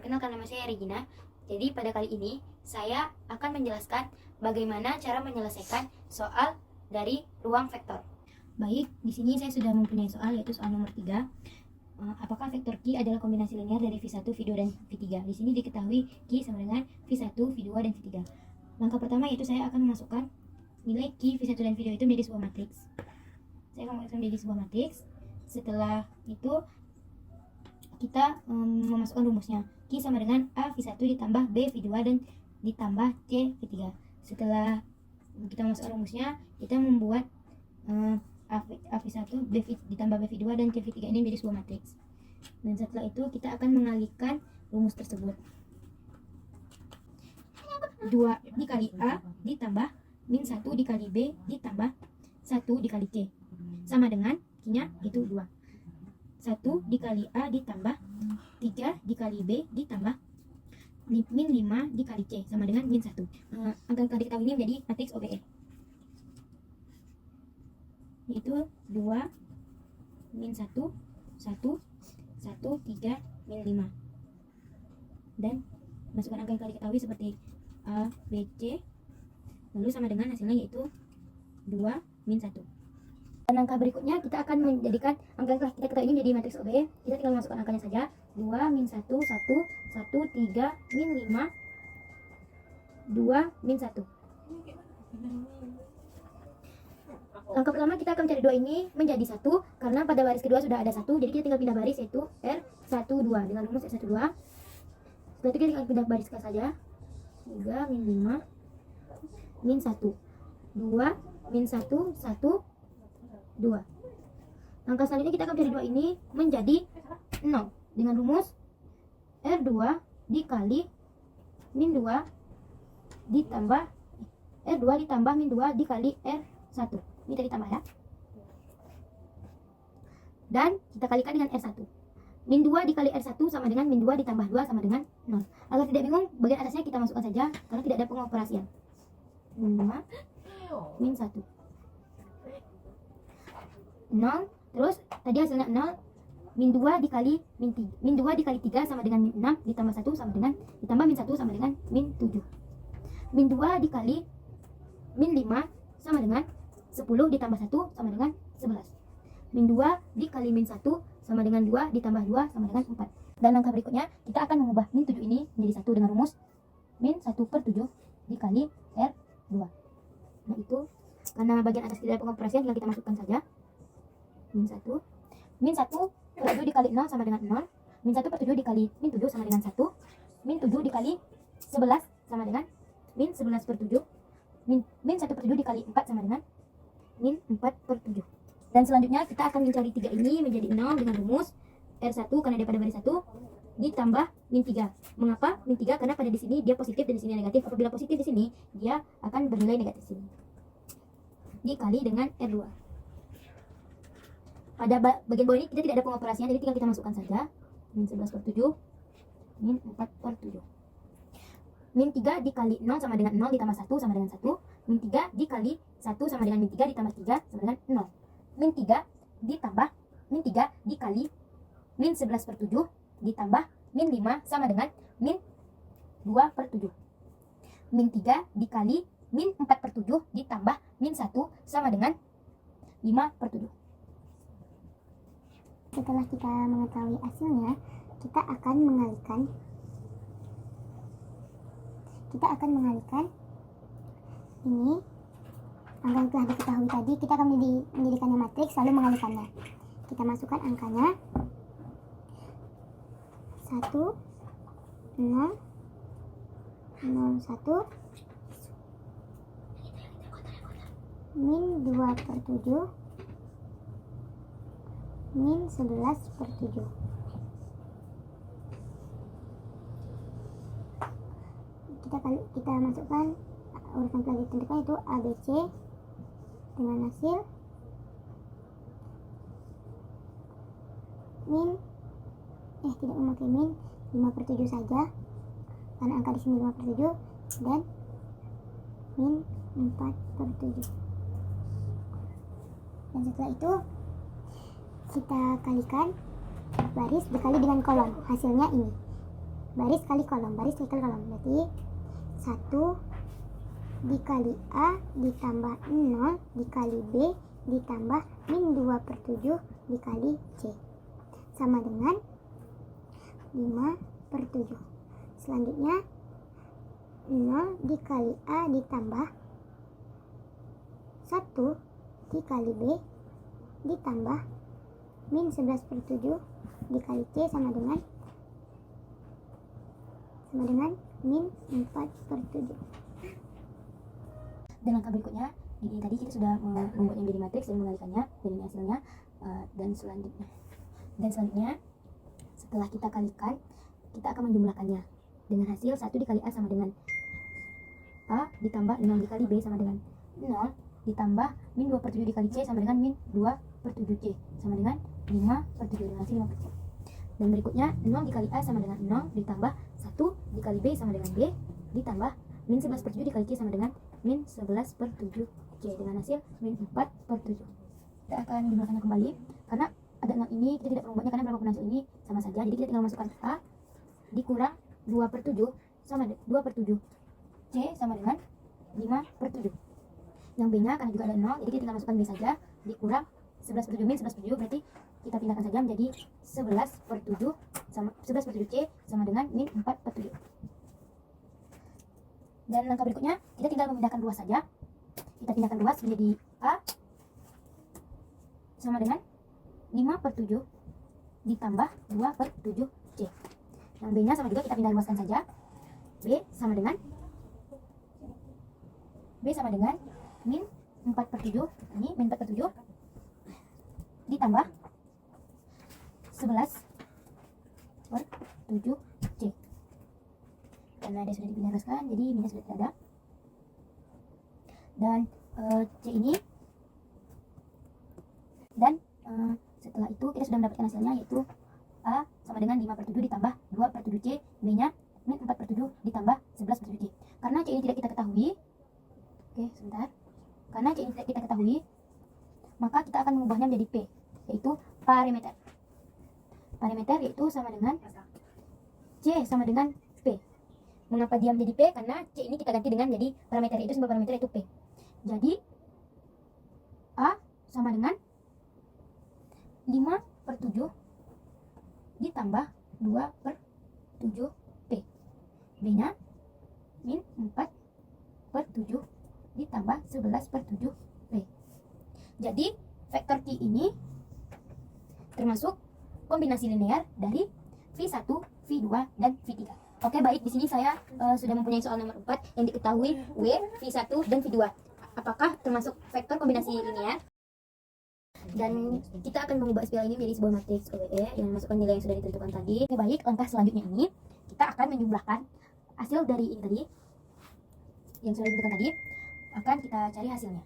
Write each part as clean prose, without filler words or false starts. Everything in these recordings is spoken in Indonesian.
Perkenalkan, nama saya Regina. Jadi pada kali ini saya akan menjelaskan bagaimana cara menyelesaikan soal dari ruang vektor. Baik, di sini saya sudah mempunyai soal, yaitu soal nomor 3. Apakah vektor Q adalah kombinasi linear dari V1, V2, dan V3? Di sini diketahui Q sama dengan V1, V2, dan V3. Langkah pertama yaitu saya akan memasukkan nilai Q, V1, dan V2 itu menjadi sebuah matriks. Saya akan memasukkan menjadi sebuah matriks. Setelah itu kita memasukkan rumusnya. Q sama dengan A V1 ditambah B V2 dan ditambah C V3. Setelah kita memasukkan rumusnya, kita membuat A V1 B ditambah B V2 dan C V3 ini menjadi sebuah matriks. Dan setelah itu kita akan mengalihkan rumus tersebut. 2 dikali A ditambah min 1 dikali B ditambah 1 dikali C sama dengan Q-nya itu 2. 1 dikali A ditambah 3 dikali B ditambah min 5 dikali C sama dengan min 1. Angka yang telah diketahui ini menjadi matriks OBE, yaitu 2 min 1 1 1 3 min 5, dan masukkan angka yang telah diketahui seperti A, B, C, lalu sama dengan hasilnya yaitu 2 min 1. Dan angka berikutnya kita akan menjadikan angka yang telah kita ketahui ini menjadi matriks OBE. Kita tinggal masukkan angkanya saja. 2 min 1 1 1 3 min 5 2 min 1. Angka pertama kita akan mencari 2 ini menjadi 1 karena pada baris kedua sudah ada 1, jadi kita tinggal pindah baris yaitu R12 dengan rumus R12. Setelah itu kita tinggal pindah baris saja. 3 min 5 min 1 2 min 1 1 2. Angka selanjutnya kita akan mencari 2 ini menjadi 0 dengan rumus R2 dikali min 2 ditambah R2 ditambah min 2 dikali R1. Ini tadi tambah ya. Dan kita kalikan dengan R1. Min 2 dikali R1 sama dengan min 2 ditambah 2 sama dengan 0. Agar tidak bingung, bagian atasnya kita masukkan saja karena tidak ada pengoperasian. Min 5 min 1 0, terus tadi hasilnya 0, min 2 dikali min 2 dikali 3 sama dengan min 6 ditambah 1 sama dengan ditambah min 1 sama dengan min 7. Min 2 dikali min 5 sama dengan 10 ditambah 1 sama dengan 11. Min 2 dikali min 1 sama dengan 2 ditambah 2 sama dengan 4. Dan langkah berikutnya kita akan mengubah min 7 ini menjadi 1 dengan rumus min 1/7 dikali R2. Nah itu karena bagian atas tidak ada pengoperasian, tinggal kita masukkan saja. Min 1 per 7 dikali 0 sama dengan 0. Min 1/7 dikali min 7 sama dengan 1. Min 7 dikali 11 sama dengan min 11/7. Min 1/7 dikali 4 sama dengan min 4/7. Dan selanjutnya kita akan mencari 3 ini menjadi 0 dengan rumus R1 karena dia pada baris 1 ditambah min 3. Mengapa min 3? Karena pada di sini dia positif dan di sini negatif. Apabila positif di sini, dia akan bernilai negatif sini. Dikali dengan R2. Pada bagian bawah ini kita tidak ada pengoperasian, jadi tinggal kita masukkan saja. Min 11/7 min 4/7. Min 3 dikali 0 sama dengan 0 ditambah 1 sama dengan 1. Min 3 dikali 1 sama dengan min 3 ditambah 3 sama dengan 0. Min 3 ditambah min 3 dikali min 11/7 ditambah min 5 sama dengan min 2/7. Min 3 dikali min 4/7 ditambah min 1 sama dengan 5/7. Setelah kita mengetahui hasilnya, kita akan mengalihkan ini angka yang telah diketahui tadi, kita akan menjadikannya matriks lalu mengalihkannya. Kita masukkan angkanya 1 0 0 1 min 2/7 min 11/7. Kita masukkan urutan telah ditentukan itu ABC dengan hasil min tidak memakai min 5/7 saja karena angka di sini 5/7 dan min 4/7. Dan setelah itu kita kalikan baris dikali dengan kolom, hasilnya ini baris kali kolom, berarti 1 dikali A ditambah 0 dikali B ditambah min 2/7 dikali C sama dengan 5/7. Selanjutnya 0 dikali A ditambah 1 dikali B ditambah min 11/7 dikali C sama dengan min 4/7. Dan langkah berikutnya, ini tadi kita sudah membuatnya menjadi matriks dan mengalikannya, dan ini hasilnya. Dan selanjutnya setelah kita kalikan, kita akan menjumlahkannya dengan hasil 1 dikali A sama dengan A ditambah 0 dikali B sama dengan 0 ditambah min 2/7 dikali C sama dengan min 2/7 C sama dengan 5/7 dengan hasil 5/7. Dan berikutnya 0 dikali A sama dengan 0 ditambah 1 dikali B sama dengan B ditambah min 11/7 dikali C sama dengan min 11/7 C dengan hasil min 4/7. Kita akan menjumlahkannya kembali karena ada 0 ini kita tidak perlu membuatnya karena berapapun hasil ini sama saja, jadi kita tinggal masukkan A dikurang 2/7 sama 2/7 C sama dengan 5/7. Yang B nya karena juga ada 0, jadi kita tinggal masukkan B saja dikurang 11/7 min 11/7, berarti kita pindahkan saja menjadi 11/7 sama 11/7 C sama dengan min 4/7. Dan langkah berikutnya kita tinggal memindahkan ruas saja. Kita pindahkan ruas menjadi A sama dengan 5/7 ditambah 2/7 C. Yang B nya sama juga kita pindah ruaskan saja. B sama dengan min 4/7, ini min 4/7 ditambah 11/7 C. Karena dia sudah dipindah ruaskan, jadi minus sudah tidak ada. Dan C ini, dan setelah itu kita sudah mendapatkan hasilnya, yaitu A sama dengan 5/7 ditambah 2/7 C, B nya min 4/7 ditambah 11/7 C. Karena C ini tidak kita ketahui, karena C ini tidak kita ketahui, maka kita akan mengubahnya menjadi P, yaitu parameter. Parameter yaitu sama dengan C sama dengan P. Mengapa dia menjadi P? Karena C ini kita ganti dengan jadi parameter, itu sebuah parameter yaitu P. Jadi A sama dengan 5/7 ditambah 2/7 P. B nya min 4/7 ditambah 11/7 P. Jadi vektor Q ini termasuk kombinasi linear dari V1, V2, dan V3. Oke, baik, di sini saya sudah mempunyai soal nomor 4 yang diketahui W, V1, dan V2. Apakah termasuk vektor kombinasi linear? Dan kita akan mengubah spiral ini menjadi sebuah matriks OBE yang memasukkan nilai yang sudah ditentukan tadi. Oke, baik, langkah selanjutnya ini kita akan menjumlahkan hasil dari ini tadi yang sudah ditentukan tadi. Akan kita cari hasilnya.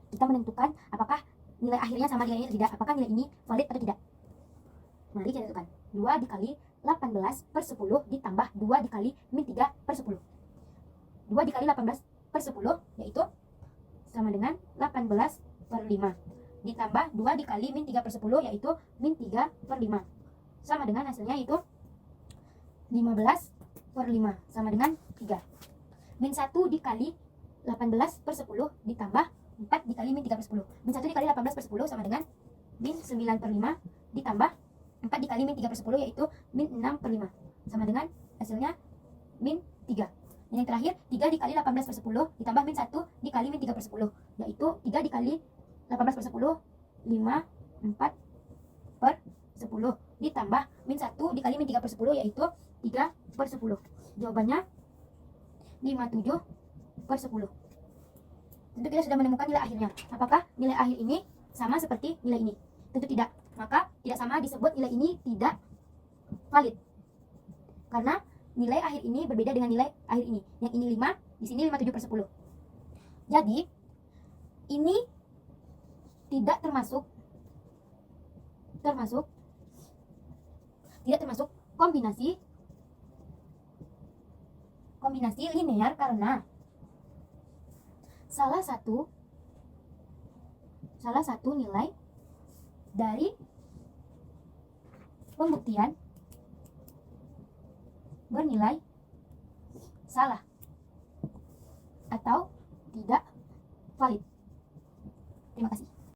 Kita menentukan apakah nilai akhirnya sama dengan ini atau tidak, apakah nilai ini valid atau tidak. Mari kita tentukan 2 dikali 18/10 ditambah 2 dikali min 3/10. 2 dikali 18/10 yaitu sama dengan 18/5 ditambah 2 dikali min 3/10 yaitu min 3/5 sama dengan hasilnya yaitu 15/5 sama dengan 3. Min 1 dikali 18/10 ditambah 4 dikali min 3/10. Min 1 dikali 18/10 sama dengan min 9/5 ditambah 4 dikali min 3/10 yaitu min 6/5 sama dengan hasilnya min 3. Dan yang terakhir 3 dikali 18/10 ditambah min 1 dikali min 3/10 yaitu 3 dikali 18/10 5 4/10 ditambah min 1 dikali min 3/10 yaitu 3/10. Jawabannya 57/10. Tentu kita sudah menemukan nilai akhirnya. Apakah nilai akhir ini sama seperti nilai ini? Tentu tidak. Maka tidak sama disebut nilai ini tidak valid. Karena nilai akhir ini berbeda dengan nilai akhir ini. Yang ini 5, di sini 57/10. Jadi ini tidak termasuk kombinasi linear karena salah satu nilai dari pembuktian bernilai salah atau tidak valid.